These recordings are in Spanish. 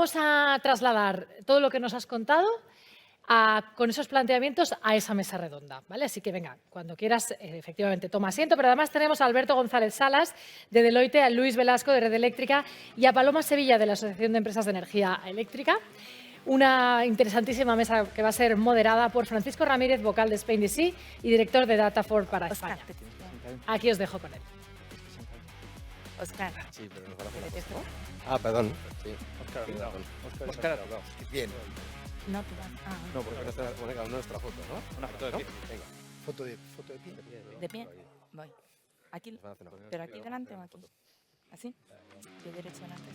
vamos a trasladar todo lo que nos has contado con esos planteamientos a esa mesa redonda, ¿vale? Así que venga, cuando quieras, efectivamente, toma asiento, pero además tenemos a Alberto González Salas, de Deloitte, a Luis Velasco, de Red Eléctrica, y a Paloma Sevilla, de la Asociación de Empresas de Energía Eléctrica. Una interesantísima mesa que va a ser moderada por Francisco Ramírez, vocal de Spain DC y director de Datafor para España. Aquí os dejo con él. Oscar. Sí, pero nos van a ¿Eres tú? perdón. Sí. Oscar, Bien. No, tú vas. No, porque ahora está venga, nuestra foto, ¿no? Una foto de pie. Venga. Foto de pie. ¿De pie? Voy. Aquí, Nos van a hacer una foto. pero aquí delante o aquí. ¿Así? Pie derecho delante.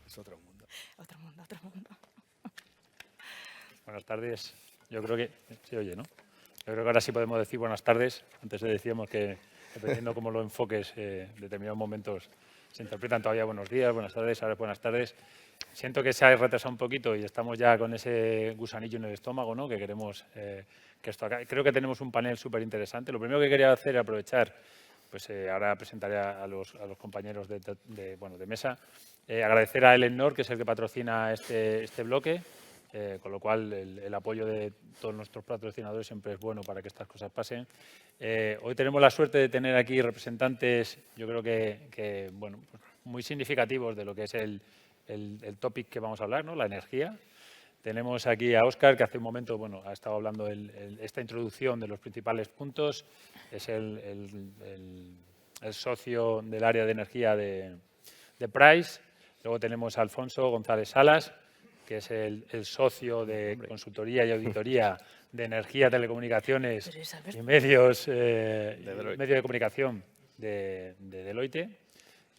Es otro mundo. Otro mundo, otro mundo. Buenas tardes. Yo creo que se oye, ¿no? Yo creo que ahora sí podemos decir buenas tardes. Antes decíamos que, dependiendo cómo lo enfoques, determinados momentos se interpretan todavía buenos días, buenas tardes, ahora buenas tardes. Siento que se ha retrasado un poquito y estamos ya con ese gusanillo en el estómago, ¿no? Que queremos que esto acabe. Creo que tenemos un panel súper interesante. Lo primero que quería hacer es aprovechar, pues ahora presentaré a los compañeros de mesa, agradecer a Elenor, que es el que patrocina este bloque. Con lo cual, el apoyo de todos nuestros patrocinadores siempre es bueno para que estas cosas pasen. Hoy tenemos la suerte de tener aquí representantes, yo creo que bueno, pues muy significativos de lo que es el topic que vamos a hablar, ¿no? La energía. Tenemos aquí a Óscar, que hace un momento bueno, ha estado hablando esta introducción de los principales puntos. Es el socio del área de energía de Price. Luego tenemos a Alfonso González Salas, que es el socio de consultoría y auditoría de energía, telecomunicaciones y medios de comunicación de Deloitte.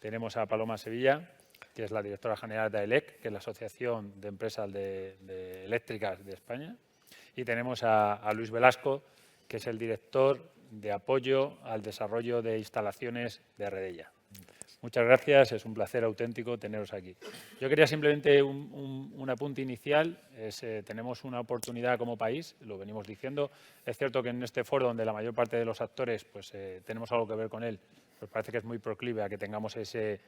Tenemos a Paloma Sevilla, que es la directora general de AELEC, que es la Asociación de Empresas Eléctricas de España. Y tenemos a Luis Velasco, que es el director de apoyo al desarrollo de instalaciones de Redella. Muchas gracias, es un placer auténtico teneros aquí. Yo quería simplemente un apunte inicial. Tenemos una oportunidad como país, lo venimos diciendo. Es cierto que en este foro, donde la mayor parte de los actores pues, tenemos algo que ver con él, pues parece que es muy proclive a que tengamos ese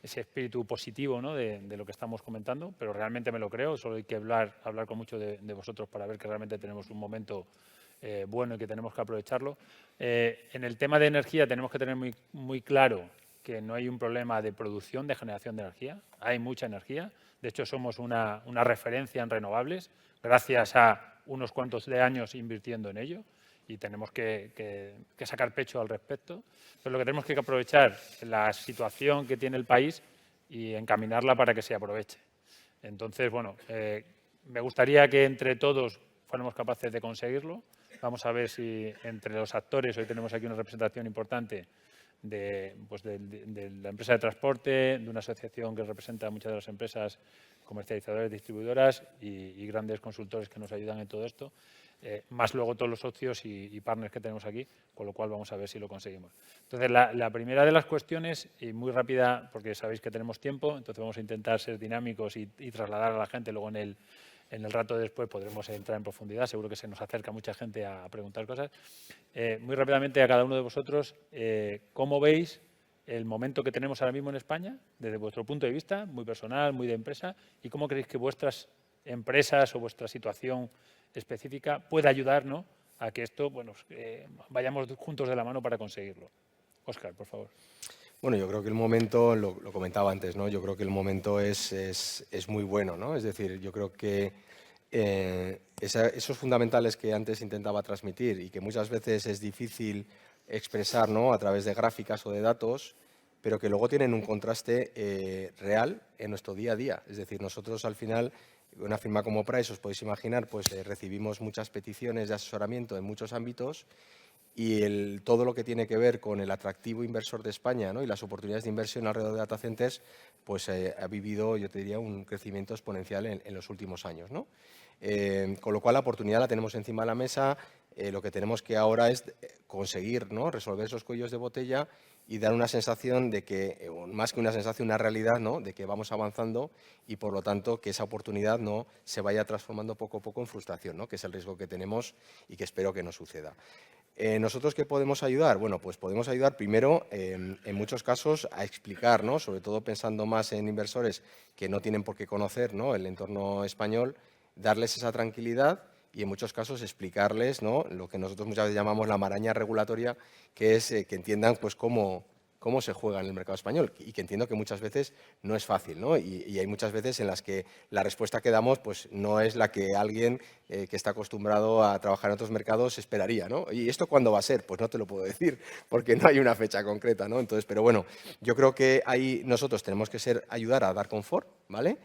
espíritu positivo, ¿no? de lo que estamos comentando, pero realmente me lo creo. Solo hay que hablar con muchos de vosotros para ver que realmente tenemos un momento bueno y que tenemos que aprovecharlo. En el tema de energía tenemos que tener muy claro que no hay un problema de producción, de generación de energía. Hay mucha energía. De hecho, somos una referencia en renovables, gracias a unos cuantos de años invirtiendo en ello, y tenemos que sacar pecho al respecto. Pero lo que tenemos que aprovechar es la situación que tiene el país y encaminarla para que se aproveche. Entonces, bueno, me gustaría que entre todos fuéramos capaces de conseguirlo. Vamos a ver si entre los actores, hoy tenemos aquí una representación importante de la empresa de transporte, de una asociación que representa a muchas de las empresas comercializadoras, distribuidoras y grandes consultores que nos ayudan en todo esto, más luego todos los socios y partners que tenemos aquí, con lo cual vamos a ver si lo conseguimos. Entonces, la primera de las cuestiones, y muy rápida, porque sabéis que tenemos tiempo, entonces vamos a intentar ser dinámicos y trasladar a la gente luego en el rato después podremos entrar en profundidad, seguro que se nos acerca mucha gente a preguntar cosas. Muy rápidamente a cada uno de vosotros, ¿cómo veis el momento que tenemos ahora mismo en España, desde vuestro punto de vista, muy personal, muy de empresa, y cómo creéis que vuestras empresas o vuestra situación específica puede ayudar, ¿no?, a que esto, bueno, vayamos juntos de la mano para conseguirlo? Óscar, por favor. Bueno, yo creo que el momento, lo comentaba antes, ¿no? Yo creo que el momento es muy bueno, ¿no? Es decir, yo creo que esos fundamentales que antes intentaba transmitir y que muchas veces es difícil expresar, ¿no?, a través de gráficas o de datos, pero que luego tienen un contraste real en nuestro día a día. Es decir, nosotros al final, una firma como Price, os podéis imaginar, pues recibimos muchas peticiones de asesoramiento en muchos ámbitos, y todo lo que tiene que ver con el atractivo inversor de España, ¿no?, y las oportunidades de inversión alrededor de data centers, pues ha vivido, yo te diría, un crecimiento exponencial en los últimos años, ¿no? Con lo cual, la oportunidad la tenemos encima de la mesa. Lo que tenemos que ahora es conseguir, ¿no?, resolver esos cuellos de botella y dar una sensación de que, más que una sensación, una realidad, ¿no?, de que vamos avanzando y, por lo tanto, que esa oportunidad no se vaya transformando poco a poco en frustración, ¿no?, que es el riesgo que tenemos y que espero que no suceda. ¿Nosotros qué podemos ayudar? Bueno, pues podemos ayudar primero, en muchos casos, a explicar, ¿no? Sobre todo pensando más en inversores que no tienen por qué conocer, ¿no?, el entorno español, darles esa tranquilidad y en muchos casos explicarles, ¿no?, lo que nosotros muchas veces llamamos la maraña regulatoria, que es que entiendan pues cómo se juega en el mercado español y que entiendo que muchas veces no es fácil, ¿no? Y hay muchas veces en las que la respuesta que damos pues no es la que alguien que está acostumbrado a trabajar en otros mercados esperaría, ¿no? ¿Y esto cuándo va a ser? Pues no te lo puedo decir porque no hay una fecha concreta, ¿no? Entonces, pero bueno, yo creo que ahí nosotros tenemos que ayudar a dar confort, ¿vale?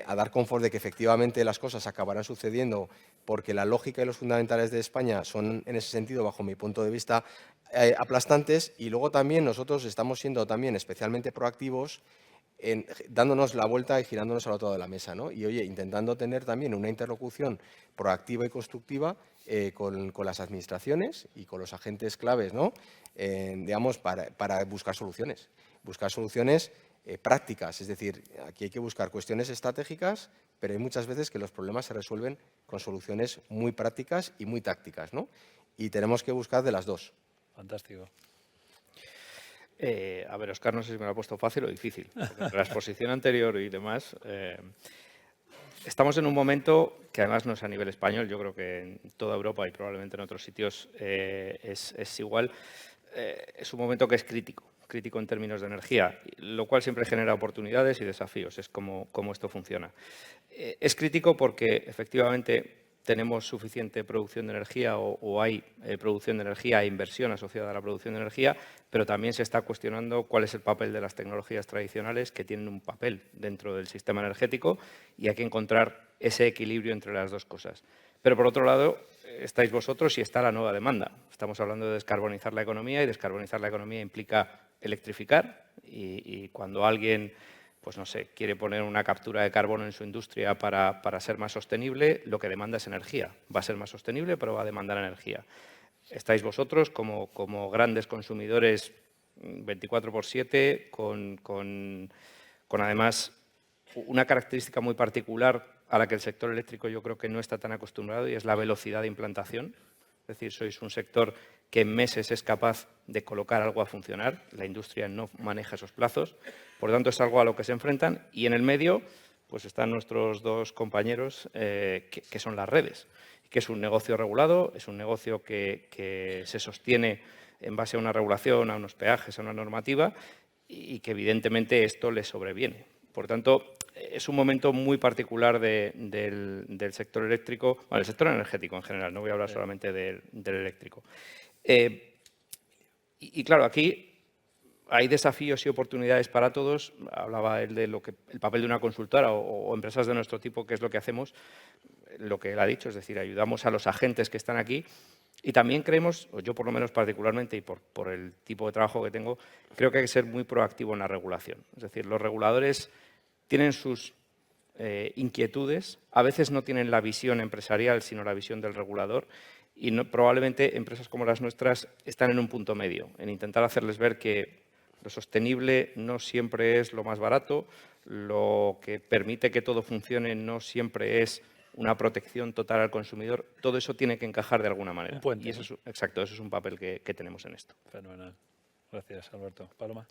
A dar confort de que efectivamente las cosas acabarán sucediendo porque la lógica y los fundamentales de España son, en ese sentido, bajo mi punto de vista, aplastantes. Y luego también nosotros estamos siendo también especialmente proactivos dándonos la vuelta y girándonos al otro lado de la mesa, ¿no? Y, oye, intentando tener también una interlocución proactiva y constructiva con las administraciones y con los agentes claves, ¿no? Digamos, para buscar soluciones. Buscar soluciones prácticas, es decir, aquí hay que buscar cuestiones estratégicas, pero hay muchas veces que los problemas se resuelven con soluciones muy prácticas y muy tácticas, ¿no? Y tenemos que buscar de las dos. Fantástico. A ver, Óscar, no sé si me lo ha puesto fácil o difícil. Porque entre la exposición anterior y demás, estamos en un momento que además no es a nivel español, yo creo que en toda Europa y probablemente en otros sitios es igual. Es un momento que es crítico en términos de energía, lo cual siempre genera oportunidades y desafíos, es como esto funciona. Es crítico porque efectivamente tenemos suficiente producción de energía o hay producción de energía e inversión asociada a la producción de energía, pero también se está cuestionando cuál es el papel de las tecnologías tradicionales que tienen un papel dentro del sistema energético y hay que encontrar ese equilibrio entre las dos cosas. Pero por otro lado, estáis vosotros y está la nueva demanda. Estamos hablando de descarbonizar la economía y descarbonizar la economía implica electrificar y cuando alguien pues no sé, quiere poner una captura de carbono en su industria para ser más sostenible, lo que demanda es energía. Va a ser más sostenible, pero va a demandar energía. Estáis vosotros como grandes consumidores 24/7, con además una característica muy particular a la que el sector eléctrico yo creo que no está tan acostumbrado y es la velocidad de implantación. Es decir, sois un sector que en meses es capaz de colocar algo a funcionar. La industria no maneja esos plazos. Por lo tanto, es algo a lo que se enfrentan. Y en el medio pues están nuestros dos compañeros, que son las redes, que es un negocio regulado, es un negocio que se sostiene en base a una regulación, a unos peajes, a una normativa, y que evidentemente esto les sobreviene. Por tanto, es un momento muy particular del sector eléctrico, bueno, del sector energético en general, no voy a hablar solamente del eléctrico. Y claro, aquí hay desafíos y oportunidades para todos. Hablaba él de el papel de una consultora o empresas de nuestro tipo, que es lo que hacemos, lo que él ha dicho, es decir, ayudamos a los agentes que están aquí. Y también creemos, o yo por lo menos particularmente y por el tipo de trabajo que tengo, creo que hay que ser muy proactivo en la regulación. Es decir, los reguladores tienen sus inquietudes, a veces no tienen la visión empresarial, sino la visión del regulador, y probablemente empresas como las nuestras están en un punto medio, en intentar hacerles ver que lo sostenible no siempre es lo más barato, lo que permite que todo funcione no siempre es una protección total al consumidor. Todo eso tiene que encajar de alguna manera. Un puente, y eso exacto, eso es un papel que tenemos en esto. Fenomenal. Gracias, Alberto. Paloma.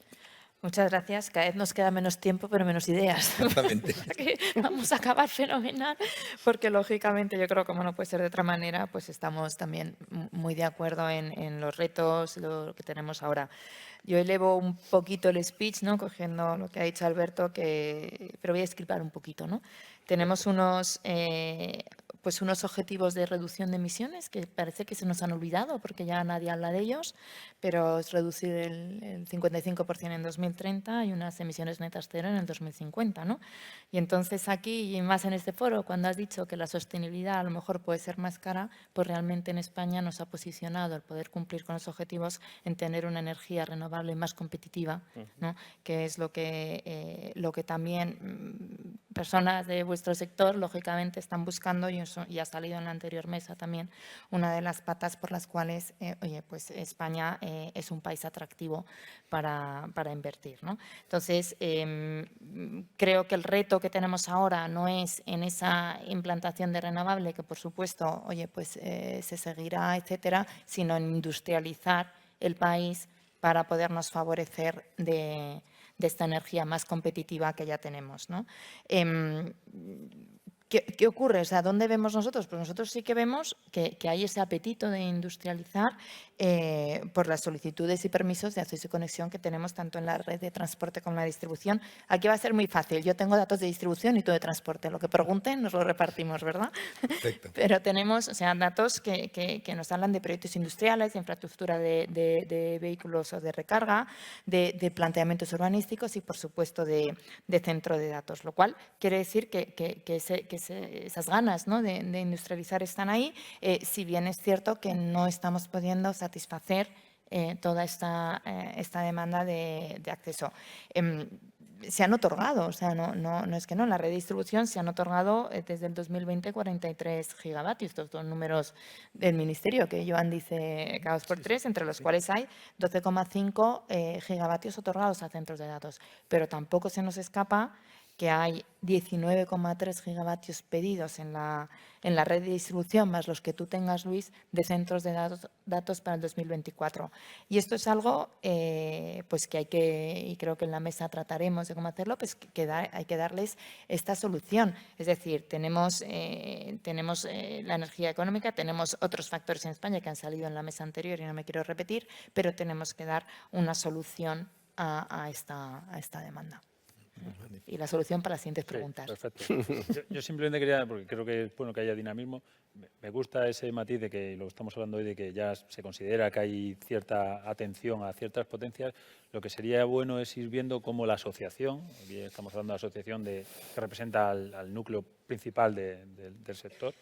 Muchas gracias. Cada vez nos queda menos tiempo, pero menos ideas. Exactamente. Vamos a acabar fenomenal, porque lógicamente yo creo que como no puede ser de otra manera, pues estamos también muy de acuerdo en los retos, lo que tenemos ahora. Yo elevo un poquito el speech, ¿no?, cogiendo lo que ha dicho Alberto, pero voy a escribir un poquito, ¿no? Tenemos unos objetivos de reducción de emisiones que parece que se nos han olvidado porque ya nadie habla de ellos, pero es reducir el 55% en 2030 y unas emisiones netas cero en el 2050, ¿no? Y entonces aquí, y más en este foro, cuando has dicho que la sostenibilidad a lo mejor puede ser más cara, pues realmente en España nos ha posicionado el poder cumplir con los objetivos en tener una energía renovable más competitiva, ¿no?, que es lo que también personas de vuestro sector, lógicamente, están buscando, y ha salido en la anterior mesa también, una de las patas por las cuales, oye, pues España es un país atractivo para invertir, ¿no? Entonces, creo que el reto que tenemos ahora no es en esa implantación de renovable, que por supuesto, oye, pues se seguirá, etcétera, sino en industrializar el país para podernos favorecer de esta energía más competitiva que ya tenemos, ¿no? ¿Qué ocurre? O sea, ¿dónde vemos nosotros? Pues nosotros sí que vemos que hay ese apetito de industrializar por las solicitudes y permisos de acceso y conexión que tenemos tanto en la red de transporte como en la distribución. Aquí va a ser muy fácil. Yo tengo datos de distribución y tú de transporte. Lo que pregunten nos lo repartimos, ¿verdad? Perfecto. Pero tenemos, o sea, datos que nos hablan de proyectos industriales, de infraestructura de vehículos o de recarga, de planteamientos urbanísticos y, por supuesto, de centro de datos, lo cual quiere decir que esas ganas, ¿no?, de industrializar están ahí, si bien es cierto que no estamos pudiendo satisfacer toda esta demanda de acceso. Se han otorgado, o sea, no es que no, en la red de distribución se han otorgado desde el 2020 43 gigavatios, estos son números del Ministerio que Joan dice cada 2 por 3, entre los cuales hay 12,5 gigavatios otorgados a centros de datos, pero tampoco se nos escapa que hay 19,3 gigavatios pedidos en la red de distribución, más los que tú tengas, Luis, de centros de datos para el 2024. Y esto es algo pues que hay que, y creo que en la mesa trataremos de cómo hacerlo, pues hay que darles esta solución. Es decir, tenemos la energía económica, tenemos otros factores en España que han salido en la mesa anterior y no me quiero repetir, pero tenemos que dar una solución a esta demanda. Y la solución para las siguientes preguntas. Sí, perfecto. Yo simplemente quería, porque creo que es bueno que haya dinamismo, me gusta ese matiz de que lo estamos hablando hoy, de que ya se considera que hay cierta atención a ciertas potencias. Lo que sería bueno es ir viendo cómo la asociación, aquí estamos hablando de la asociación que representa al núcleo principal del sector,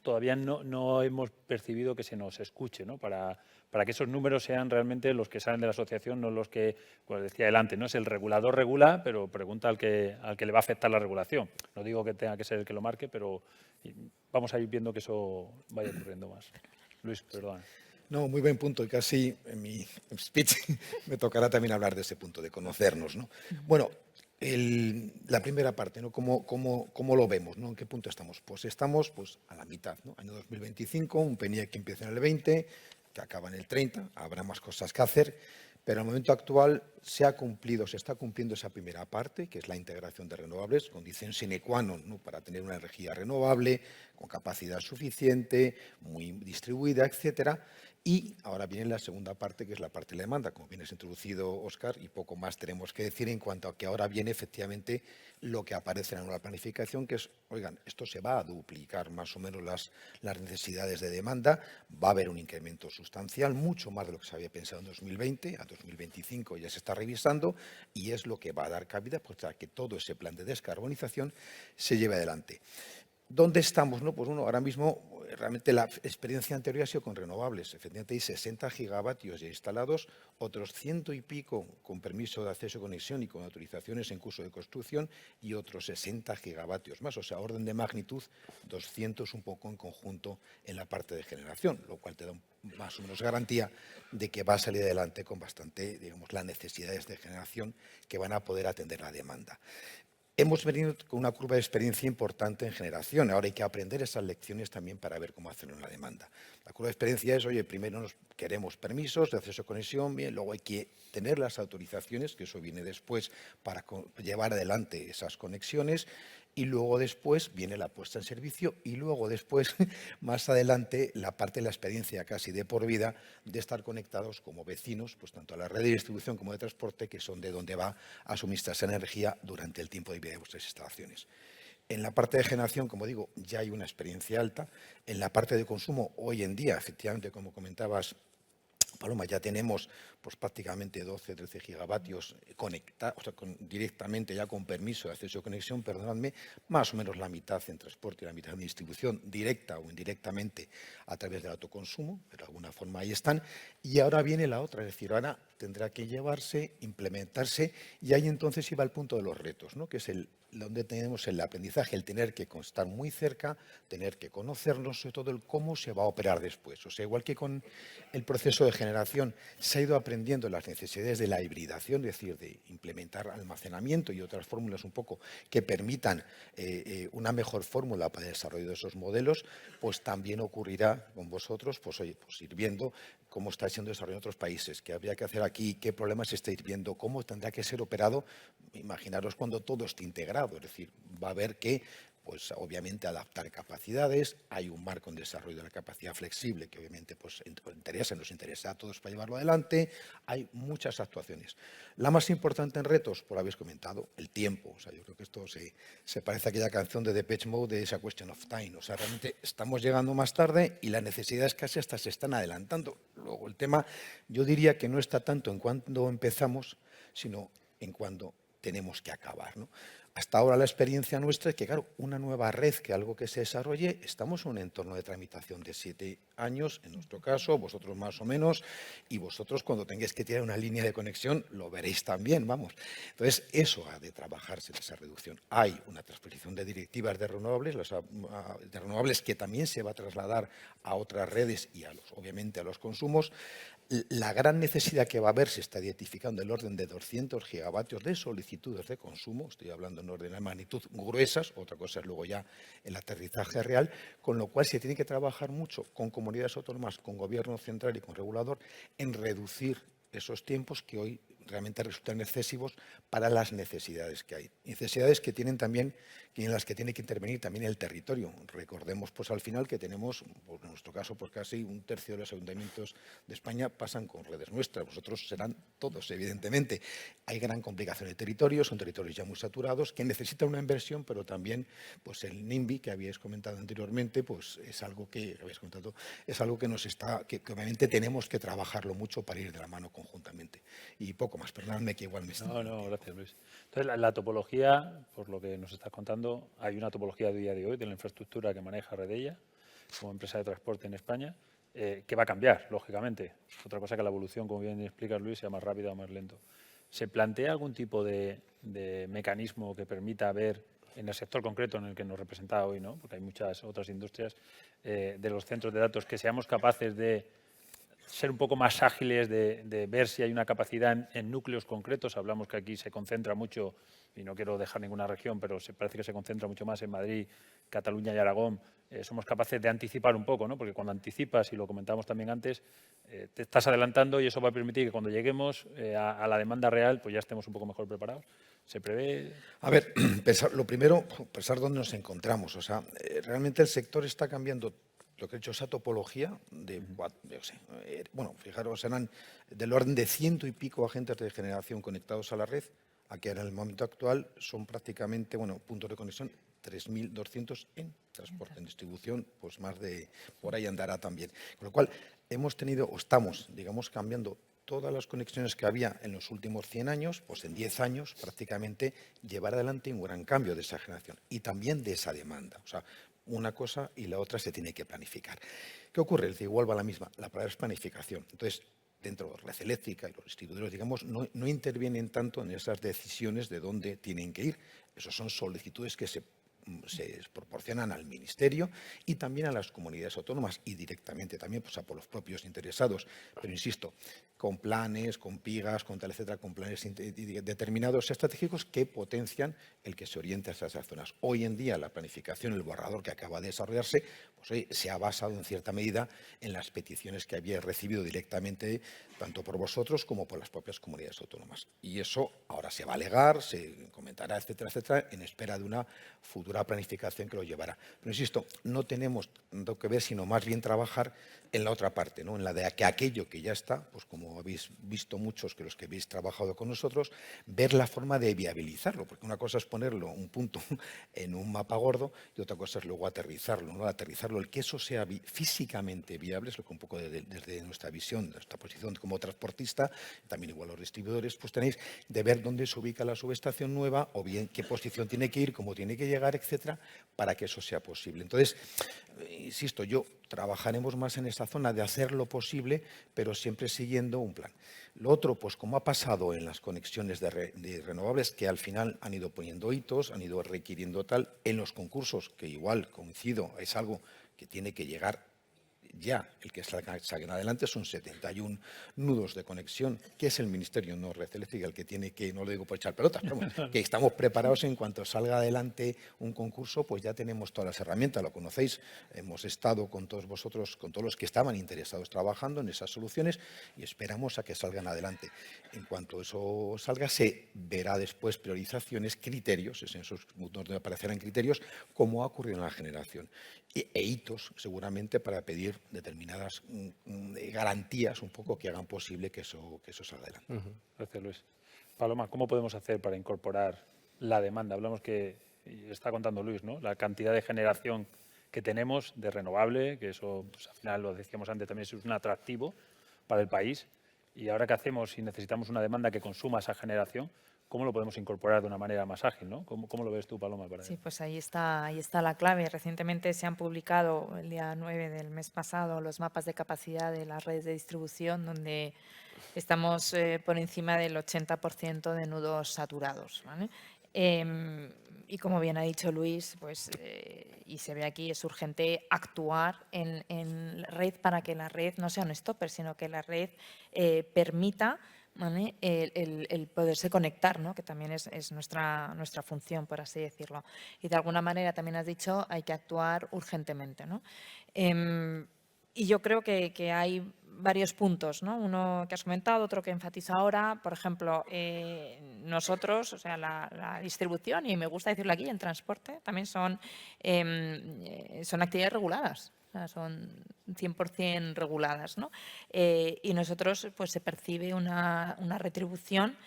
todavía no hemos percibido que se nos escuche, ¿no?, para que esos números sean realmente los que salen de la asociación, no los que, como decía él antes, ¿no?, es el regulador regula, pero pregunta al que le va a afectar la regulación. No digo que tenga que ser el que lo marque, pero vamos a ir viendo que eso vaya ocurriendo más. Luis, perdón. No, muy buen punto, y casi en mi speech me tocará también hablar de ese punto, de conocernos, ¿no? Bueno, la primera parte, ¿no? ¿Cómo lo vemos, ¿no? ¿En qué punto estamos? Pues estamos a la mitad, ¿no? Año 2025, un PNIEC que empieza en el 20, que acaba en el 30, habrá más cosas que hacer, pero en el momento actual se está cumpliendo esa primera parte, que es la integración de renovables, condición sine qua non, ¿no?, para tener una energía renovable, con capacidad suficiente, muy distribuida, etcétera. Y ahora viene la segunda parte, que es la parte de la demanda, como bien has introducido, Óscar, y poco más tenemos que decir en cuanto a que ahora viene efectivamente lo que aparece en la nueva planificación, que es, oigan, esto se va a duplicar más o menos las necesidades de demanda, va a haber un incremento sustancial, mucho más de lo que se había pensado en 2020, a 2025 ya se está revisando, y es lo que va a dar cabida pues, a que todo ese plan de descarbonización se lleve adelante. ¿Dónde estamos? No, pues ahora mismo realmente la experiencia anterior ha sido con renovables. Efectivamente hay 60 gigavatios ya instalados, otros 100 y pico con permiso de acceso y conexión y con autorizaciones en curso de construcción y otros 60 gigavatios más. O sea, orden de magnitud 200 un poco en conjunto en la parte de generación, lo cual te da más o menos garantía de que va a salir adelante con bastante, digamos, las necesidades de generación que van a poder atender la demanda. Hemos venido con una curva de experiencia importante en generación. Ahora hay que aprender esas lecciones también para ver cómo hacerlo en la demanda. La curva de experiencia es, oye, primero queremos permisos de acceso a conexión, bien, luego hay que tener las autorizaciones, que eso viene después, para llevar adelante esas conexiones. Y luego después viene la puesta en servicio y luego después, más adelante, la parte de la experiencia casi de por vida de estar conectados como vecinos, pues tanto a la red de distribución como de transporte, que son de donde va a suministrarse energía durante el tiempo de vida de vuestras instalaciones. En la parte de generación, como digo, ya hay una experiencia alta. En la parte de consumo, hoy en día, efectivamente, como comentabas, Paloma, ya tenemos pues, prácticamente 12-13 gigavatios conectados, o sea, directamente ya con permiso de acceso a conexión, perdonadme, más o menos la mitad en transporte y la mitad en distribución, directa o indirectamente a través del autoconsumo, pero de alguna forma ahí están. Y ahora viene la otra, es decir, ahora tendrá que llevarse, implementarse, y ahí entonces iba el punto de los retos, ¿no? Que es donde tenemos el aprendizaje, el tener que estar muy cerca, tener que conocernos, sobre todo el cómo se va a operar después. O sea, igual que con el proceso de generación se ha ido aprendiendo las necesidades de la hibridación, es decir, de implementar almacenamiento y otras fórmulas un poco que permitan una mejor fórmula para el desarrollo de esos modelos, pues también ocurrirá con vosotros, pues oye, pues ir viendo cómo está siendo desarrollado en otros países, qué habría que hacer aquí, qué problemas estáis viendo, cómo tendrá que ser operado. Imaginaros cuando todo esté integrado, es decir, va a haber que, pues obviamente, adaptar capacidades, hay un marco en desarrollo de la capacidad flexible que obviamente pues, nos interesa a todos para llevarlo adelante, hay muchas actuaciones. La más importante en retos, por lo habéis comentado, el tiempo. O sea, yo creo que esto se parece a aquella canción de Depeche Mode de esa Question of Time. O sea, realmente estamos llegando más tarde y las necesidades casi hasta se están adelantando. Luego, el tema, yo diría que no está tanto en cuándo empezamos, sino en cuándo tenemos que acabar, ¿no? Hasta ahora la experiencia nuestra es que, claro, una nueva red, que algo que se desarrolle, estamos en un entorno de tramitación de 7 años, en nuestro caso, vosotros más o menos, y vosotros cuando tengáis que tirar una línea de conexión lo veréis también, vamos. Entonces, eso ha de trabajarse en esa reducción. Hay una transposición de directivas de renovables que también se va a trasladar a otras redes y, obviamente, a los consumos. La gran necesidad que va a haber se está identificando el orden de 200 gigavatios de solicitudes de consumo, estoy hablando en orden de magnitud gruesas, otra cosa es luego ya el aterrizaje real, con lo cual se tiene que trabajar mucho con comunidades autónomas, con gobierno central y con regulador en reducir esos tiempos que hoy realmente resultan excesivos para las necesidades que hay. Necesidades que tienen también, en las que tiene que intervenir también el territorio. Recordemos pues al final que tenemos, pues, en nuestro caso, pues casi un tercio de los ayuntamientos de España pasan con redes nuestras. Vosotros serán todos, evidentemente. Hay gran complicación de territorios, son territorios ya muy saturados, que necesitan una inversión, pero también pues el NIMBY, que habíais comentado anteriormente, pues es algo que nos está, que obviamente tenemos que trabajarlo mucho para ir de la mano conjuntamente. Y poco más, perdonadme que igual me estoy... No, gracias, Luis. Entonces, la topología, por lo que nos estás contando, hay una topología de día de hoy de la infraestructura que maneja Redella como empresa de transporte en España, que va a cambiar, lógicamente. Otra cosa que la evolución, como bien explicas, Luis, sea más rápida o más lento. ¿Se plantea algún tipo de mecanismo que permita ver, en el sector concreto en el que nos representa hoy, ¿no? Porque hay muchas otras industrias, de los centros de datos, que seamos capaces de ser un poco más ágiles, de ver si hay una capacidad en núcleos concretos? Hablamos que aquí se concentra mucho, y no quiero dejar ninguna región, pero parece que se concentra mucho más en Madrid, Cataluña y Aragón. Somos capaces de anticipar un poco, ¿no? Porque cuando anticipas, y lo comentábamos también antes, te estás adelantando y eso va a permitir que cuando lleguemos a la demanda real, pues ya estemos un poco mejor preparados. ¿Se prevé? A ver, lo primero, pensar dónde nos encontramos. O sea, realmente el sector está cambiando. Lo que he hecho, esa topología de, bueno, fijaros, eran del orden de 100 y pico agentes de generación conectados a la red, a que en el momento actual son prácticamente, bueno, puntos de conexión, 3.200 en transporte, en distribución, pues más de, por ahí andará también. Con lo cual, hemos tenido, o estamos, digamos, cambiando todas las conexiones que había en los últimos 100 años, pues en 10 años prácticamente llevar adelante un gran cambio de esa generación y también de esa demanda. O sea, una cosa y la otra se tiene que planificar. ¿Qué ocurre? Igual va la misma, la palabra es planificación. Entonces, dentro de la red eléctrica y los distribuidores, digamos, no intervienen tanto en esas decisiones de dónde tienen que ir. Esos son solicitudes que se proporcionan al Ministerio y también a las comunidades autónomas y directamente también pues, a por los propios interesados. Pero insisto, con planes, con PIGAs, con tal, etcétera, con planes determinados estratégicos que potencian el que se oriente a esas zonas. Hoy en día la planificación, el borrador que acaba de desarrollarse, pues hoy se ha basado en cierta medida en las peticiones que había recibido directamente tanto por vosotros como por las propias comunidades autónomas. Y eso ahora se va a alegar, se comentará, etcétera, etcétera, en espera de una futura planificación que lo llevará. Pero insisto, no tenemos tanto que ver, sino más bien trabajar en la otra parte, ¿no? En la de que aquello que ya está, pues como habéis visto muchos que los que habéis trabajado con nosotros, ver la forma de viabilizarlo, porque una cosa es ponerlo un punto en un mapa gordo y otra cosa es luego aterrizarlo, ¿no? Aterrizarlo, el que eso sea físicamente viable, es lo que un poco desde nuestra visión, de nuestra posición como transportista, también igual los distribuidores, pues tenéis de ver dónde se ubica la subestación nueva va, o bien qué posición tiene que ir, cómo tiene que llegar, etcétera, para que eso sea posible. Entonces, insisto, trabajaremos más en esta zona de hacer lo posible, pero siempre siguiendo un plan. Lo otro, pues como ha pasado en las conexiones de renovables, que al final han ido poniendo hitos, han ido requiriendo tal, en los concursos, que igual coincido, es algo que tiene que llegar ya, el que salgan adelante son 71 nudos de conexión, que es el Ministerio, no Red Eléctrica, el que tiene que, no lo digo por echar pelotas, pero bueno, que estamos preparados en cuanto salga adelante un concurso, pues ya tenemos todas las herramientas, lo conocéis, hemos estado con todos vosotros, con todos los que estaban interesados trabajando en esas soluciones y esperamos a que salgan adelante. En cuanto eso salga, se verá después priorizaciones, criterios, es en esos donde aparecerán criterios, como ha ocurrido en la generación, e hitos seguramente para pedir determinadas garantías un poco que hagan posible que eso salga adelante. Gracias, Luis. Paloma, ¿cómo podemos hacer para incorporar la demanda? Hablamos que, y está contando Luis, ¿no?, la cantidad de generación que tenemos de renovable, que eso, pues, al final, lo decíamos antes, también es un atractivo para el país. Y ahora, ¿qué hacemos si necesitamos una demanda que consuma esa generación? ¿Cómo lo podemos incorporar de una manera más ágil, ¿no? ¿Cómo lo ves tú, Paloma? Sí, pues ahí está la clave. Recientemente se han publicado el día 9 del mes pasado los mapas de capacidad de las redes de distribución, donde estamos por encima del 80% de nudos saturados, ¿vale? Y como bien ha dicho Luis, pues, y se ve aquí, es urgente actuar en la red para que la red no sea un stopper, sino que la red permita, ¿vale?, el poderse conectar, ¿no?, que también es nuestra función, por así decirlo. Y de alguna manera, también has dicho, hay que actuar urgentemente, ¿no? Y yo creo que hay varios puntos, ¿no? Uno que has comentado, otro que enfatizo ahora. Por ejemplo, nosotros, o sea, la distribución, y me gusta decirlo aquí, el transporte, también son actividades reguladas. O sea, son 100% reguladas, ¿no? Y nosotros, pues, se percibe una retribución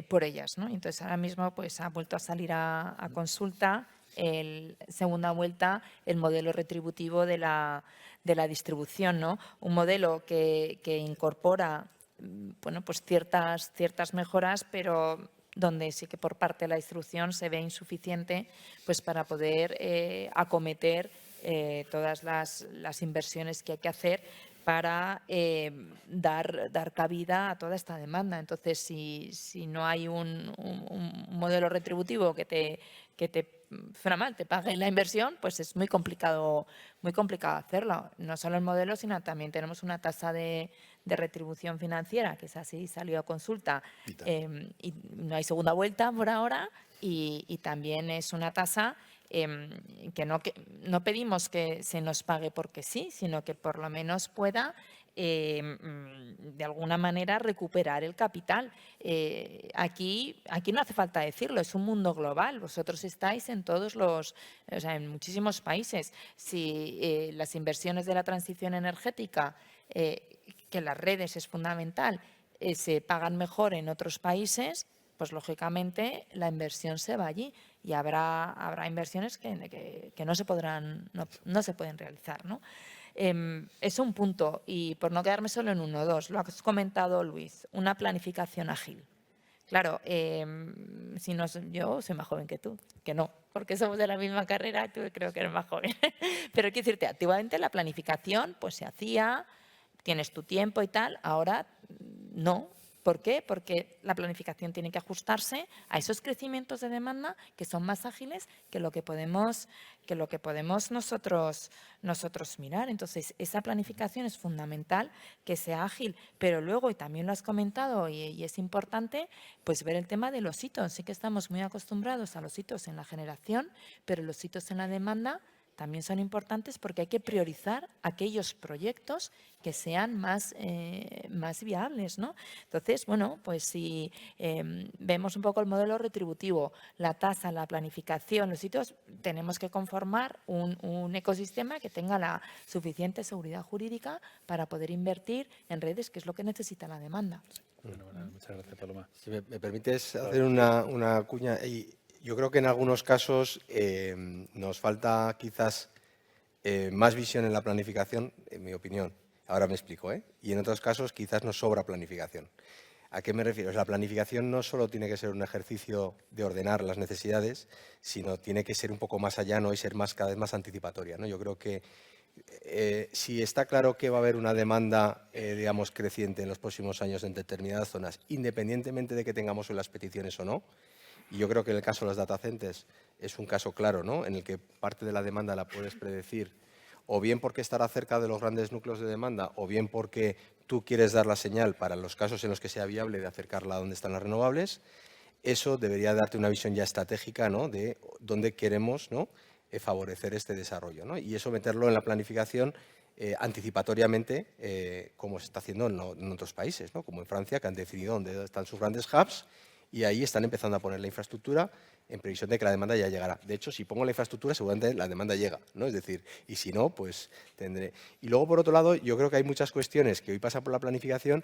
por ellas, ¿no? Entonces, ahora mismo, pues, ha vuelto a salir a consulta, segunda vuelta, el modelo retributivo de la distribución, ¿no? Un modelo que incorpora, bueno, pues ciertas mejoras, pero donde sí que por parte de la distribución se ve insuficiente, pues, para poder acometer todas las inversiones que hay que hacer para dar cabida a toda esta demanda. Entonces, si no hay un modelo retributivo que te pague la inversión, pues es muy complicado hacerlo. No solo el modelo, sino también tenemos una tasa de retribución financiera, que es así, salió a consulta, y no hay segunda vuelta por ahora, y también es una tasa que no pedimos que se nos pague porque sí, sino que por lo menos pueda de alguna manera recuperar el capital. Aquí no hace falta decirlo, es un mundo global. Vosotros estáis en en muchísimos países. Si las inversiones de la transición energética, que las redes es fundamental, se pagan mejor en otros países, pues lógicamente la inversión se va allí y habrá inversiones que no se pueden realizar, ¿no? Es un punto, y por no quedarme solo en uno o dos, lo has comentado, Luis, una planificación ágil. Claro, yo soy más joven que tú, que no, porque somos de la misma carrera, tú creo que eres más joven. Pero quiero decirte, antiguamente la planificación pues se hacía, tienes tu tiempo y tal, ahora no. ¿Por qué? Porque la planificación tiene que ajustarse a esos crecimientos de demanda que son más ágiles que lo que podemos nosotros mirar. Entonces, esa planificación es fundamental, que sea ágil, pero luego, y también lo has comentado y es importante, pues ver el tema de los hitos. Sí que estamos muy acostumbrados a los hitos en la generación, pero los hitos en la demanda también son importantes porque hay que priorizar aquellos proyectos que sean más viables, ¿no? Entonces, bueno, pues si vemos un poco el modelo retributivo, la tasa, la planificación, los sitios, tenemos que conformar un ecosistema que tenga la suficiente seguridad jurídica para poder invertir en redes, que es lo que necesita la demanda. Bueno, muchas gracias, Paloma. Si me permites hacer una cuña. Yo creo que en algunos casos nos falta quizás más visión en la planificación, en mi opinión. Ahora me explico, ¿eh? Y en otros casos quizás nos sobra planificación. ¿A qué me refiero? La planificación no solo tiene que ser un ejercicio de ordenar las necesidades, sino tiene que ser un poco más allá, ¿no? Y ser cada vez más anticipatoria, ¿no? Yo creo que si está claro que va a haber una demanda, digamos, creciente en los próximos años en determinadas zonas, independientemente de que tengamos hoy las peticiones o no, y yo creo que en el caso de los data centers es un caso claro, ¿no? En el que parte de la demanda la puedes predecir, o bien porque estará cerca de los grandes núcleos de demanda, o bien porque tú quieres dar la señal para los casos en los que sea viable de acercarla a donde están las renovables. Eso debería darte una visión ya estratégica, ¿no? De dónde queremos, ¿no? Favorecer este desarrollo, ¿no? Y eso meterlo en la planificación anticipatoriamente, como se está haciendo en otros países, ¿no? Como en Francia, que han definido dónde están sus grandes hubs y ahí están empezando a poner la infraestructura en previsión de que la demanda ya llegará. De hecho, si pongo la infraestructura, seguramente la demanda llega, ¿no? Es decir, y si no, pues tendré. Y luego, por otro lado, yo creo que hay muchas cuestiones que hoy pasan por la planificación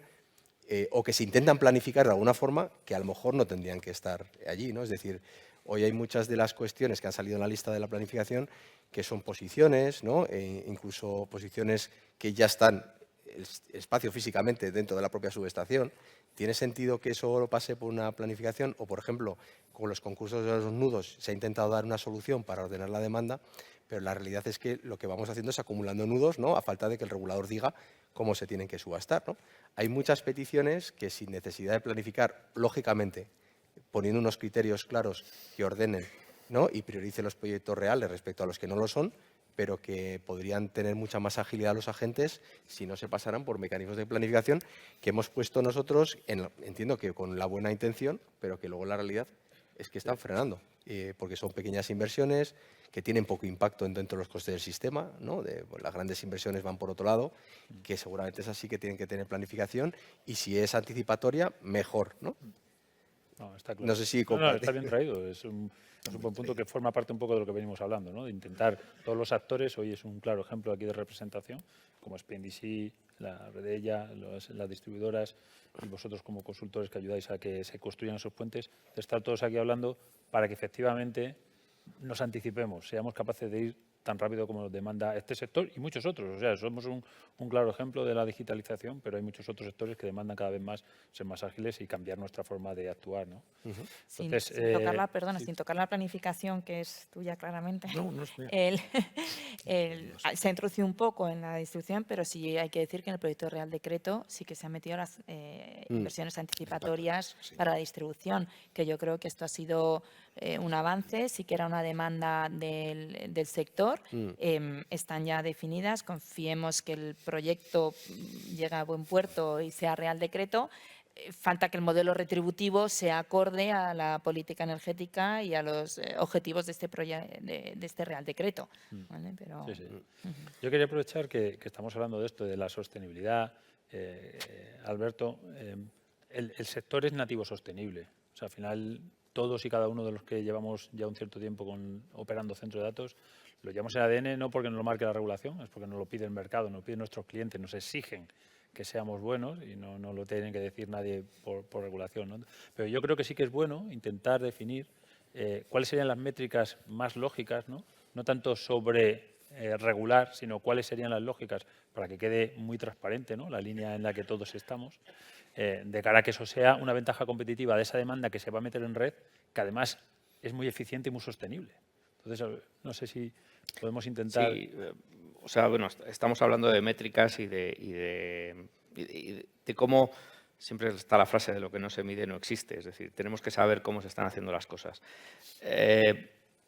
o que se intentan planificar de alguna forma que a lo mejor no tendrían que estar allí, ¿no? Es decir, hoy hay muchas de las cuestiones que han salido en la lista de la planificación que son posiciones, ¿no? Incluso posiciones que ya están el espacio físicamente dentro de la propia subestación. ¿Tiene sentido que eso pase por una planificación? O, por ejemplo, con los concursos de los nudos se ha intentado dar una solución para ordenar la demanda, pero la realidad es que lo que vamos haciendo es acumulando nudos, ¿no? A falta de que el regulador diga cómo se tienen que subastar, ¿no? Hay muchas peticiones que, sin necesidad de planificar, lógicamente, poniendo unos criterios claros que ordenen, ¿no? Y prioricen los proyectos reales respecto a los que no lo son, pero que podrían tener mucha más agilidad los agentes si no se pasaran por mecanismos de planificación que hemos puesto nosotros, entiendo que con la buena intención, pero que luego la realidad es que están frenando, porque son pequeñas inversiones que tienen poco impacto dentro de los costes del sistema, ¿no? Pues las grandes inversiones van por otro lado, que seguramente es así que tienen que tener planificación, y si es anticipatoria, mejor, ¿no? No, está claro. No sé si No, comparte. está bien traído. Es un buen punto que forma parte un poco de lo que venimos hablando, ¿no? De intentar todos los actores. Hoy es un claro ejemplo aquí de representación, como SPNDC, la Redella, las distribuidoras y vosotros como consultores que ayudáis a que se construyan esos puentes, de estar todos aquí hablando para que efectivamente nos anticipemos, seamos capaces de ir tan rápido como nos demanda este sector y muchos otros. O sea, somos un claro ejemplo de la digitalización, pero hay muchos otros sectores que demandan cada vez más ser más ágiles y cambiar nuestra forma de actuar, ¿no? Sin Entonces, tocar la, perdona, sí. sin tocar la planificación, que es tuya claramente. No, no es mía. Se ha introducido un poco en la distribución, pero sí hay que decir que en el proyecto de Real Decreto sí que se han metido las inversiones anticipatorias para la distribución, que yo creo que esto ha sido un avance, sí que era una demanda del sector. Están ya definidas, confiemos que el proyecto llegue a buen puerto y sea Real Decreto. Falta que el modelo retributivo sea acorde a la política energética y a los objetivos de este Real Decreto. ¿Vale? Pero, Sí, sí. Yo quería aprovechar que estamos hablando de esto, de la sostenibilidad. Alberto, el sector es nativo sostenible. O sea, al final, todos y cada uno de los que llevamos ya un cierto tiempo operando centros de datos, lo llevamos en ADN no porque nos lo marque la regulación, es porque nos lo pide el mercado, nos lo piden nuestros clientes, nos exigen que seamos buenos y no lo tienen que decir nadie por regulación, ¿no? Pero yo creo que sí que es bueno intentar definir cuáles serían las métricas más lógicas, ¿no? No tanto sobre regular, sino cuáles serían las lógicas para que quede muy transparente, ¿no? La línea en la que todos estamos, de cara a que eso sea una ventaja competitiva de esa demanda que se va a meter en red, que además es muy eficiente y muy sostenible. Entonces, no sé si podemos intentar... Sí, o sea, bueno, estamos hablando de métricas y de cómo siempre está la frase de lo que no se mide no existe. Es decir, tenemos que saber cómo se están haciendo las cosas.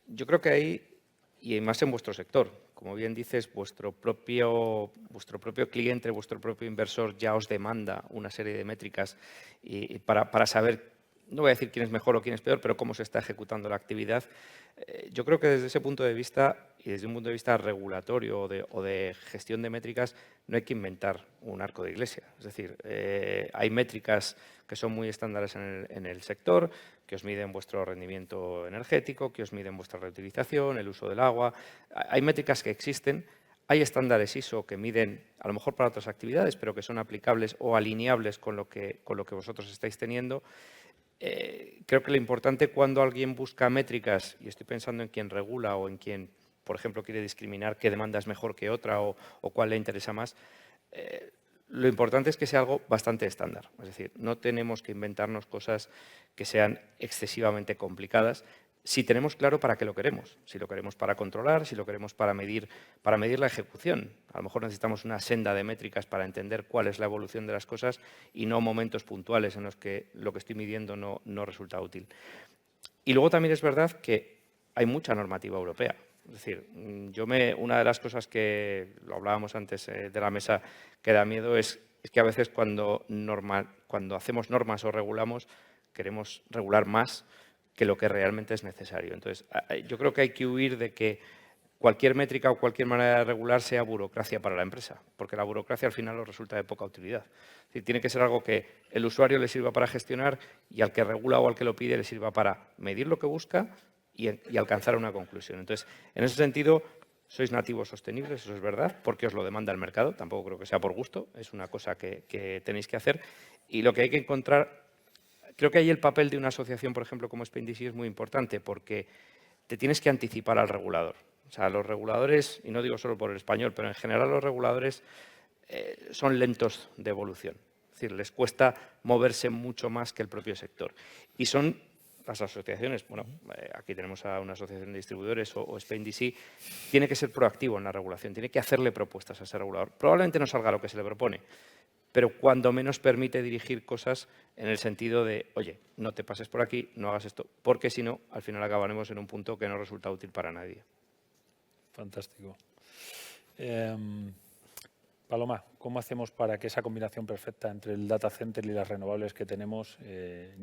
Yo creo que ahí, y más en vuestro sector, como bien dices, vuestro propio cliente, vuestro propio inversor ya os demanda una serie de métricas y para saber, no voy a decir quién es mejor o quién es peor, pero cómo se está ejecutando la actividad. Yo creo que desde ese punto de vista y desde un punto de vista regulatorio o de gestión de métricas no hay que inventar un arco de iglesia. Es decir, hay métricas que son muy estándares en el sector, que os miden vuestro rendimiento energético, que os miden vuestra reutilización, el uso del agua. Hay métricas que existen. Hay estándares ISO que miden, a lo mejor para otras actividades, pero que son aplicables o alineables con lo que vosotros estáis teniendo. Creo que lo importante cuando alguien busca métricas, y estoy pensando en quien regula o en quien, por ejemplo, quiere discriminar qué demanda es mejor que otra o cuál le interesa más, Lo importante es que sea algo bastante estándar. Es decir, no tenemos que inventarnos cosas que sean excesivamente complicadas si tenemos claro para qué lo queremos. Si lo queremos para controlar, si lo queremos para medir la ejecución. A lo mejor necesitamos una senda de métricas para entender cuál es la evolución de las cosas y no momentos puntuales en los que lo que estoy midiendo no resulta útil. Y luego también es verdad que hay mucha normativa europea. Es decir, una de las cosas que lo hablábamos antes de la mesa que da miedo es que a veces cuando hacemos normas o regulamos queremos regular más que lo que realmente es necesario. Entonces, yo creo que hay que huir de que cualquier métrica o cualquier manera de regular sea burocracia para la empresa, porque la burocracia al final nos resulta de poca utilidad. Es decir, tiene que ser algo que el usuario le sirva para gestionar y al que regula o al que lo pide le sirva para medir lo que busca y alcanzar una conclusión. Entonces, en ese sentido, sois nativos sostenibles, eso es verdad, porque os lo demanda el mercado, tampoco creo que sea por gusto, es una cosa que tenéis que hacer. Y lo que hay que encontrar, creo que ahí el papel de una asociación, por ejemplo, como SpainDC es muy importante, porque te tienes que anticipar al regulador. O sea, los reguladores, y no digo solo por el español, pero en general los reguladores son lentos de evolución. Es decir, les cuesta moverse mucho más que el propio sector. Y son las asociaciones, bueno, aquí tenemos a una asociación de distribuidores o SpainDC, tiene que ser proactivo en la regulación, tiene que hacerle propuestas a ese regulador. Probablemente no salga lo que se le propone, pero cuando menos permite dirigir cosas en el sentido de, oye, no te pases por aquí, no hagas esto, porque si no, al final acabaremos en un punto que no resulta útil para nadie. Fantástico. Paloma, ¿cómo hacemos para que esa combinación perfecta entre el data center y las renovables que tenemos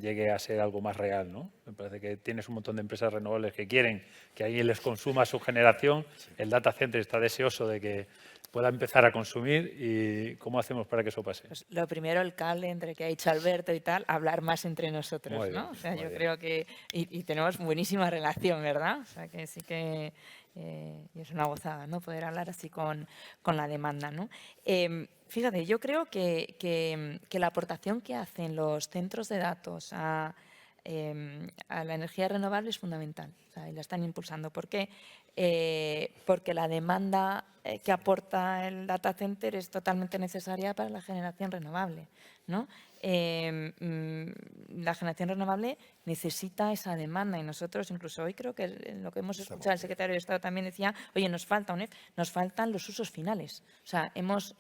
llegue a ser algo más real, ¿no? Me parece que tienes un montón de empresas renovables que quieren que alguien les consuma su generación. El data center está deseoso de que pueda empezar a consumir. ¿Y cómo hacemos para que eso pase? Pues lo primero, el cable entre que ha dicho Alberto y tal, hablar más entre nosotros, Muy bien, ¿no? O sea, muy yo bien. creo que... Y tenemos buenísima relación, ¿verdad? O sea, que sí que... y es una gozada, ¿no? Poder hablar así con la demanda, ¿no? Fíjate, yo creo que la aportación que hacen los centros de datos a la energía renovable es fundamental, o sea, y la están impulsando. ¿Por qué? Porque la demanda que aporta el data center es totalmente necesaria para la generación renovable, ¿no? La generación renovable necesita esa demanda y nosotros, incluso hoy creo que en lo que hemos escuchado, el secretario de Estado también decía, oye, nos faltan los usos finales. O sea, hemos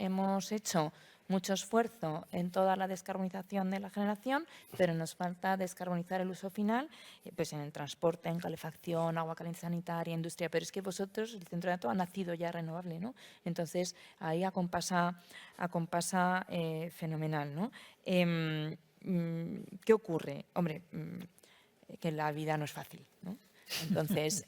hecho mucho esfuerzo en toda la descarbonización de la generación, pero nos falta descarbonizar el uso final, pues en el transporte, en calefacción, agua caliente sanitaria, industria. Pero es que vosotros, el centro de datos, ha nacido ya renovable, ¿no? Entonces, ahí acompasa fenomenal, ¿no? ¿Qué ocurre? Hombre, que la vida no es fácil, ¿no? Entonces,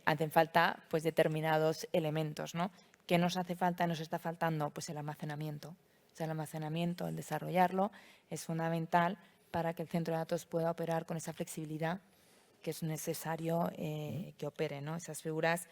hacen falta pues, determinados elementos, ¿no? ¿Qué nos hace falta? Nos está faltando pues, el almacenamiento. O sea, el almacenamiento, el desarrollarlo, es fundamental para que el centro de datos pueda operar con esa flexibilidad que es necesario que opere, ¿no? Esas figuras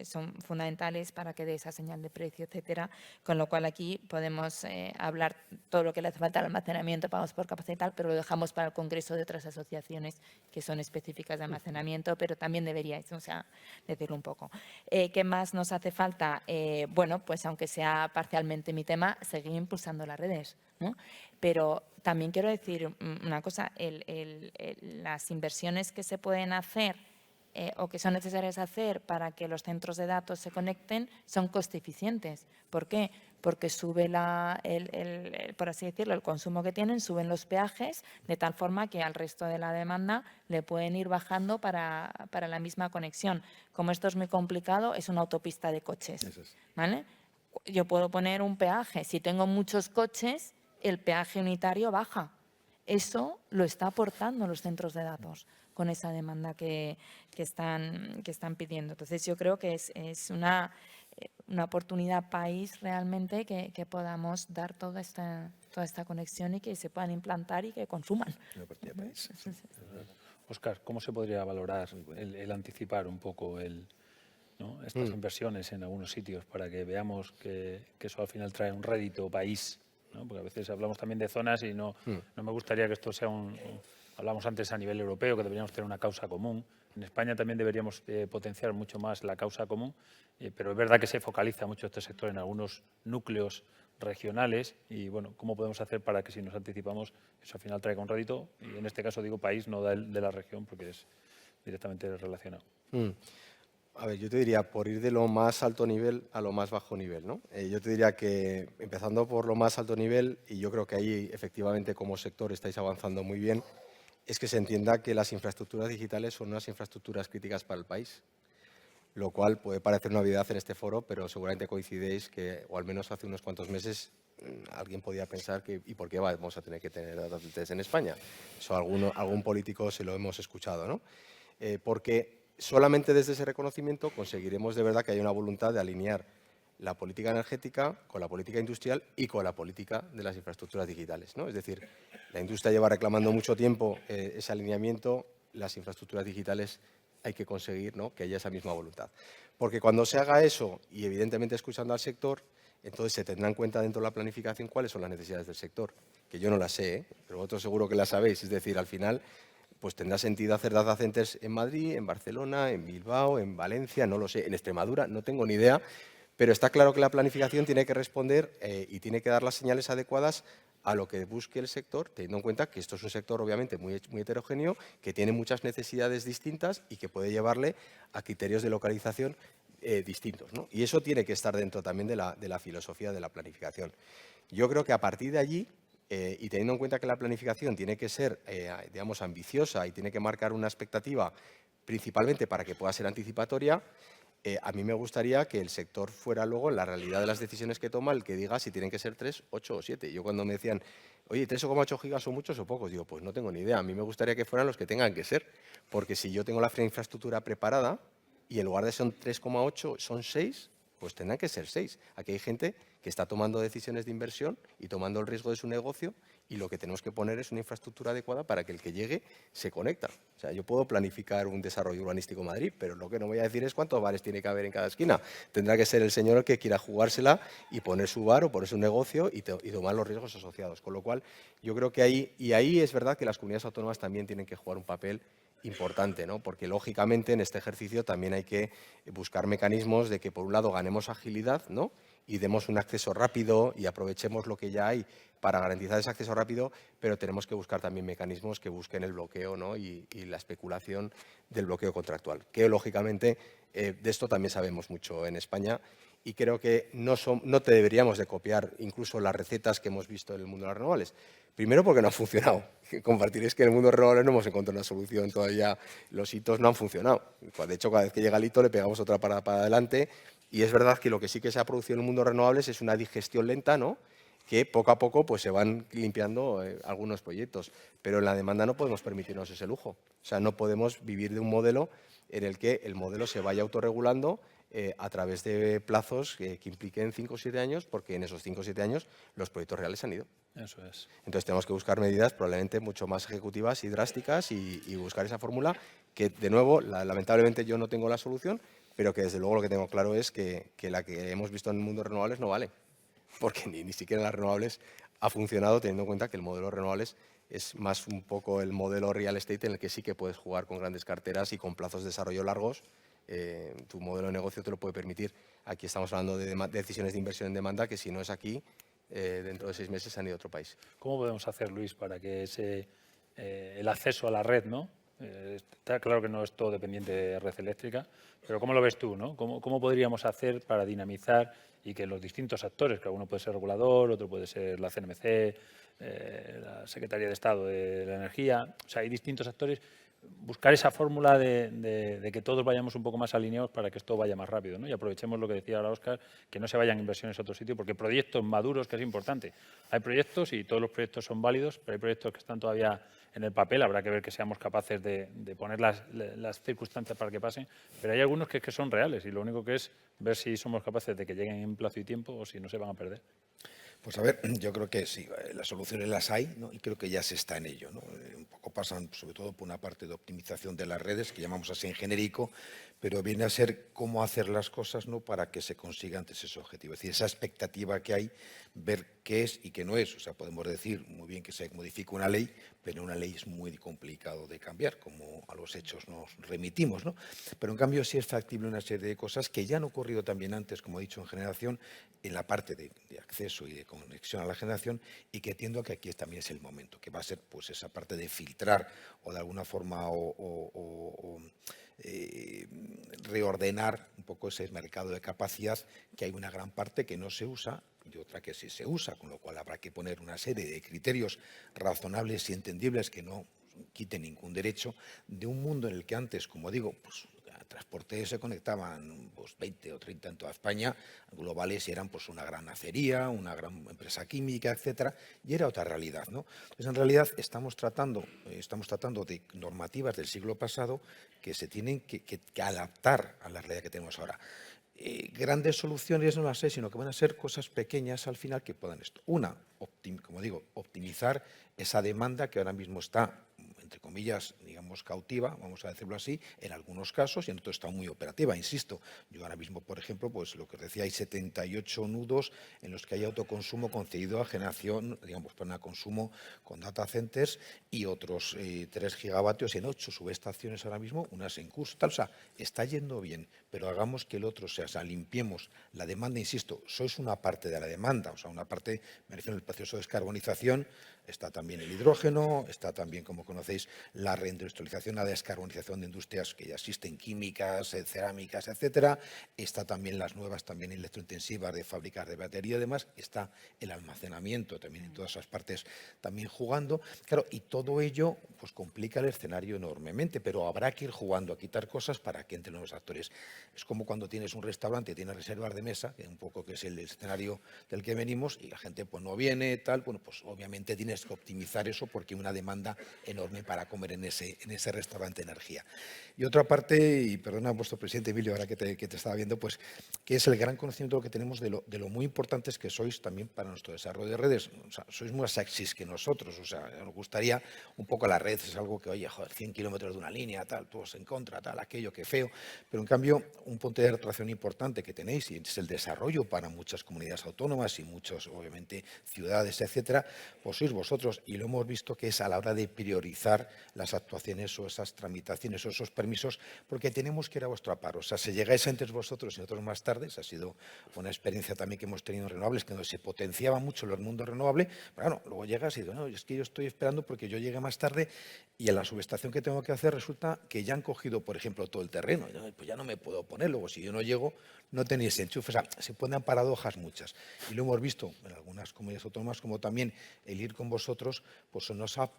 son fundamentales para que dé esa señal de precio, etcétera, con lo cual aquí podemos hablar todo lo que le hace falta al almacenamiento, pagamos por capacidad y tal, pero lo dejamos para el congreso de otras asociaciones que son específicas de almacenamiento, pero también deberíais, o sea, decirlo un poco. ¿Qué más nos hace falta? Bueno, pues aunque sea parcialmente mi tema, seguir impulsando las redes, ¿no? Pero también quiero decir una cosa, las inversiones que se pueden hacer o que son necesarias hacer para que los centros de datos se conecten son coste eficientes. ¿Por qué? Porque sube por así decirlo, el consumo que tienen, suben los peajes de tal forma que al resto de la demanda le pueden ir bajando para la misma conexión. Como esto es muy complicado, es una autopista de coches, ¿vale? Yo puedo poner un peaje. Si tengo muchos coches, el peaje unitario baja. Eso lo está aportando los centros de datos con esa demanda que están pidiendo. Entonces, yo creo que es una oportunidad país realmente que podamos dar toda esta conexión y que se puedan implantar y que consuman. Óscar, ¿cómo se podría valorar el anticipar un poco ¿no? estas inversiones en algunos sitios para que veamos que eso al final trae un rédito país? ¿No? Porque a veces hablamos también de zonas y no me gustaría que esto sea hablamos antes a nivel europeo, que deberíamos tener una causa común. En España también deberíamos potenciar mucho más la causa común, pero es verdad que se focaliza mucho este sector en algunos núcleos regionales y, bueno, cómo podemos hacer para que si nos anticipamos eso al final traiga un rédito y en este caso digo país, no de la región porque es directamente relacionado. A ver, yo te diría, por ir de lo más alto nivel a lo más bajo nivel, ¿no? Yo te diría que, empezando por lo más alto nivel, y yo creo que ahí efectivamente como sector estáis avanzando muy bien, es que se entienda que las infraestructuras digitales son unas infraestructuras críticas para el país, lo cual puede parecer una obviedad en este foro, pero seguramente coincidéis que, o al menos hace unos cuantos meses, alguien podía pensar que ¿y por qué vamos a tener que tener data centers en España? Eso algún político se lo hemos escuchado, ¿no? Porque solamente desde ese reconocimiento conseguiremos de verdad que haya una voluntad de alinear la política energética con la política industrial y con la política de las infraestructuras digitales, ¿no? Es decir, la industria lleva reclamando mucho tiempo ese alineamiento, las infraestructuras digitales hay que conseguir, ¿no?, que haya esa misma voluntad. Porque cuando se haga eso, y evidentemente escuchando al sector, entonces se tendrá en cuenta dentro de la planificación cuáles son las necesidades del sector, que yo no las sé, pero vosotros seguro que las sabéis. Es decir, al final pues tendrá sentido hacer data centers en Madrid, en Barcelona, en Bilbao, en Valencia, no lo sé, en Extremadura, no tengo ni idea, pero está claro que la planificación tiene que responder y tiene que dar las señales adecuadas a lo que busque el sector, teniendo en cuenta que esto es un sector obviamente muy heterogéneo, que tiene muchas necesidades distintas y que puede llevarle a criterios de localización distintos, ¿no? Y eso tiene que estar dentro también de la filosofía de la planificación. Yo creo que a partir de allí, y teniendo en cuenta que la planificación tiene que ser, digamos, ambiciosa y tiene que marcar una expectativa principalmente para que pueda ser anticipatoria, a mí me gustaría que el sector fuera luego la realidad de las decisiones que toma el que diga si tienen que ser 3, 8 o 7. Yo cuando me decían, oye, 3,8 gigas son muchos o pocos, digo, pues no tengo ni idea. A mí me gustaría que fueran los que tengan que ser, porque si yo tengo la infraestructura preparada y en lugar de son 3,8 son 6, pues tendrán que ser 6. Aquí hay gente que está tomando decisiones de inversión y tomando el riesgo de su negocio y lo que tenemos que poner es una infraestructura adecuada para que el que llegue se conecta. O sea, yo puedo planificar un desarrollo urbanístico en Madrid, pero lo que no voy a decir es cuántos bares tiene que haber en cada esquina. Tendrá que ser el señor el que quiera jugársela y poner su bar o poner su negocio y tomar los riesgos asociados. Con lo cual, yo creo que ahí es verdad que las comunidades autónomas también tienen que jugar un papel importante, ¿no? Porque lógicamente en este ejercicio también hay que buscar mecanismos de que por un lado ganemos agilidad, ¿no?, y demos un acceso rápido y aprovechemos lo que ya hay para garantizar ese acceso rápido, pero tenemos que buscar también mecanismos que busquen el bloqueo, ¿no?, y la especulación del bloqueo contractual, que lógicamente de esto también sabemos mucho en España y creo que no te deberíamos de copiar incluso las recetas que hemos visto en el mundo de las renovables. Primero porque no ha funcionado. Compartiréis que en el mundo de las renovables no hemos encontrado una solución todavía, los hitos no han funcionado. De hecho, cada vez que llega el hito le pegamos otra para adelante. Y es verdad que lo que sí que se ha producido en el mundo de renovables es una digestión lenta, ¿no?, que poco a poco pues, se van limpiando algunos proyectos. Pero en la demanda no podemos permitirnos ese lujo. O sea, no podemos vivir de un modelo en el que el modelo se vaya autorregulando a través de plazos que impliquen 5 o 7 años, porque en esos 5 o 7 años los proyectos reales han ido. Eso es. Entonces tenemos que buscar medidas probablemente mucho más ejecutivas y drásticas y buscar esa fórmula que, de nuevo, lamentablemente yo no tengo la solución, pero que desde luego lo que tengo claro es que la que hemos visto en el mundo de renovables no vale, porque ni siquiera en las renovables ha funcionado, teniendo en cuenta que el modelo de renovables es más un poco el modelo real estate en el que sí que puedes jugar con grandes carteras y con plazos de desarrollo largos. Tu modelo de negocio te lo puede permitir. Aquí estamos hablando de decisiones de inversión en demanda que si no es aquí, dentro de 6 meses se han ido a otro país. ¿Cómo podemos hacer, Luis, para que el acceso a la red, ¿no? Está claro que no es todo dependiente de red eléctrica, pero ¿cómo lo ves tú, ¿no? ¿Cómo podríamos hacer para dinamizar y que los distintos actores, que alguno puede ser regulador, otro puede ser la CNMC, la Secretaría de Estado de la Energía, o sea, hay distintos actores, buscar esa fórmula de que todos vayamos un poco más alineados para que esto vaya más rápido, ¿no? Y aprovechemos lo que decía ahora Óscar, que no se vayan inversiones a otro sitio, porque proyectos maduros, que es importante. Hay proyectos y todos los proyectos son válidos, pero hay proyectos que están todavía en el papel, habrá que ver que seamos capaces de poner las circunstancias para que pasen, pero hay algunos que son reales y lo único que es ver si somos capaces de que lleguen en plazo y tiempo o si no se van a perder. Pues a ver, yo creo que sí, las soluciones las hay, ¿no?, y creo que ya se está en ello, ¿no? Un poco pasan sobre todo por una parte de optimización de las redes, que llamamos así en genérico, pero viene a ser cómo hacer las cosas, ¿no?, para que se consiga antes ese objetivo. Es decir, esa expectativa que hay ver qué es y qué no es. O sea, podemos decir muy bien que se modifica una ley, pero una ley es muy complicado de cambiar, como a los hechos nos remitimos, ¿no? Pero en cambio sí es factible una serie de cosas que ya han ocurrido también antes, como he dicho, en generación, en la parte de acceso y de conexión a la generación, y que entiendo que aquí también es el momento, que va a ser pues esa parte de filtrar o de alguna forma reordenar un poco ese mercado de capacidad, que hay una gran parte que no se usa y otra que sí se usa, con lo cual habrá que poner una serie de criterios razonables y entendibles que no quiten ningún derecho de un mundo en el que antes, como digo, pues transporte se conectaban pues, 20 o 30 en toda España, globales, y eran pues, una gran acería, una gran empresa química, etcétera, y era otra realidad, ¿no? Entonces, en realidad, estamos tratando de normativas del siglo pasado que se tienen que adaptar a la realidad que tenemos ahora. Grandes soluciones no las sé, sino que van a ser cosas pequeñas al final que puedan esto. Una, como digo, optimizar esa demanda que ahora mismo está, entre comillas, digamos, cautiva, vamos a decirlo así, en algunos casos, y en otros está muy operativa. Insisto, yo ahora mismo, por ejemplo, pues lo que os decía, hay 78 nudos en los que hay autoconsumo concedido a generación, digamos, para consumo con data centers, y otros 3 gigavatios en 8 subestaciones ahora mismo, unas en curso, tal. O sea, está yendo bien, pero hagamos que el otro sea, o sea, limpiemos la demanda. Insisto, sois una parte de la demanda, o sea, una parte, me refiero al proceso de descarbonización, está también el hidrógeno, está también, como conocéis, la reindustrialización, la descarbonización de industrias que ya existen, químicas, cerámicas, etcétera. Está también las nuevas, también electrointensivas de fábricas de batería y demás. Está el almacenamiento también en todas esas partes también jugando. Claro, y todo ello pues complica el escenario enormemente, pero habrá que ir jugando a quitar cosas para que entren los actores. Es como cuando tienes un restaurante y tienes reservas de mesa, que un poco que es el escenario del que venimos, y la gente pues no viene, tal. Bueno, pues obviamente tienes que optimizar eso porque hay una demanda enorme para comer en ese restaurante de energía. Y otra parte, y perdona vuestro presidente Emilio, ahora que te estaba viendo, pues que es el gran conocimiento que tenemos de lo muy importantes que sois también para nuestro desarrollo de redes. O sea, sois más sexys que nosotros, o sea, nos gustaría un poco la red, es algo que, oye, joder, 100 kilómetros de una línea, tal, todos en contra, tal, aquello, que feo, pero en cambio un punto de atracción importante que tenéis, y es el desarrollo para muchas comunidades autónomas y muchas, obviamente, ciudades, etcétera, pues sois vosotros, y lo hemos visto que es a la hora de priorizar las actuaciones o esas tramitaciones o esos permisos, porque tenemos que ir a vuestro aparo. O sea, si llegáis antes vosotros y nosotros más tarde, ha sido una experiencia también que hemos tenido en renovables, que donde se potenciaba mucho el mundo renovable, pero bueno, luego llegas y dices, no, es que yo estoy esperando porque yo llegué más tarde, y en la subestación que tengo que hacer resulta que ya han cogido, por ejemplo, todo el terreno. Pues ya no me puedo poner, luego si yo no llego, no tenéis enchufe. O sea, se ponen paradojas muchas. Y lo hemos visto en algunas comunidades autónomas, como también el ir con vosotros, pues nos ha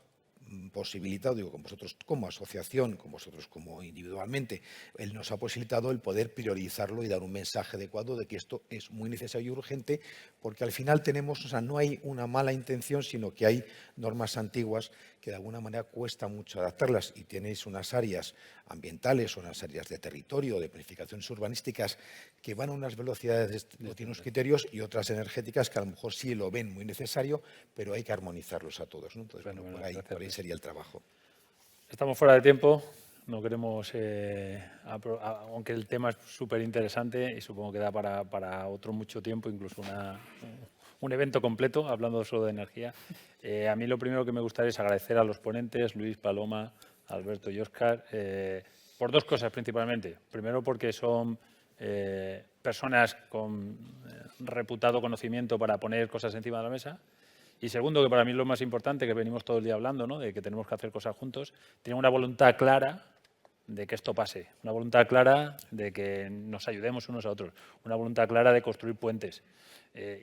posibilitado, digo, con vosotros como asociación, con vosotros como individualmente, él nos ha posibilitado el poder priorizarlo y dar un mensaje adecuado de que esto es muy necesario y urgente, porque al final tenemos, o sea, no hay una mala intención, sino que hay normas antiguas que de alguna manera cuesta mucho adaptarlas, y tenéis unas áreas ambientales o unas áreas de territorio, de planificaciones urbanísticas, que van a unas velocidades, tienen unos criterios, y otras energéticas que a lo mejor sí lo ven muy necesario, pero hay que armonizarlos a todos, ¿no? Entonces, bueno, por ahí sería el trabajo. Estamos fuera de tiempo, no queremos, aunque el tema es súper interesante y supongo que da para otro mucho tiempo, incluso un evento completo, hablando solo de energía. A mí lo primero que me gustaría es agradecer a los ponentes, Luis, Paloma, Alberto y Óscar, por dos cosas principalmente. Primero, porque son personas con reputado conocimiento para poner cosas encima de la mesa. Y segundo, que para mí es lo más importante, que venimos todo el día hablando, ¿no?, de que tenemos que hacer cosas juntos, tienen una voluntad clara de que esto pase, una voluntad clara de que nos ayudemos unos a otros, una voluntad clara de construir puentes.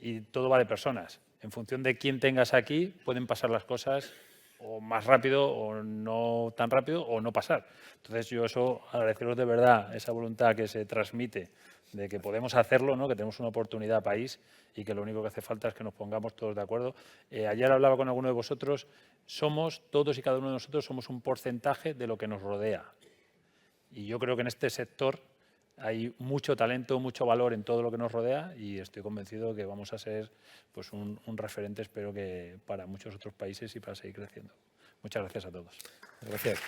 Y todo va de personas. En función de quién tengas aquí, pueden pasar las cosas o más rápido o no tan rápido o no pasar. Entonces, yo eso, agradeceros de verdad esa voluntad que se transmite de que podemos hacerlo, ¿no?, que tenemos una oportunidad país y que lo único que hace falta es que nos pongamos todos de acuerdo. Ayer hablaba con alguno de vosotros, todos y cada uno de nosotros somos un porcentaje de lo que nos rodea. Y yo creo que en este sector hay mucho talento, mucho valor en todo lo que nos rodea, y estoy convencido que vamos a ser pues, un referente, espero que para muchos otros países y para seguir creciendo. Muchas gracias a todos. Gracias.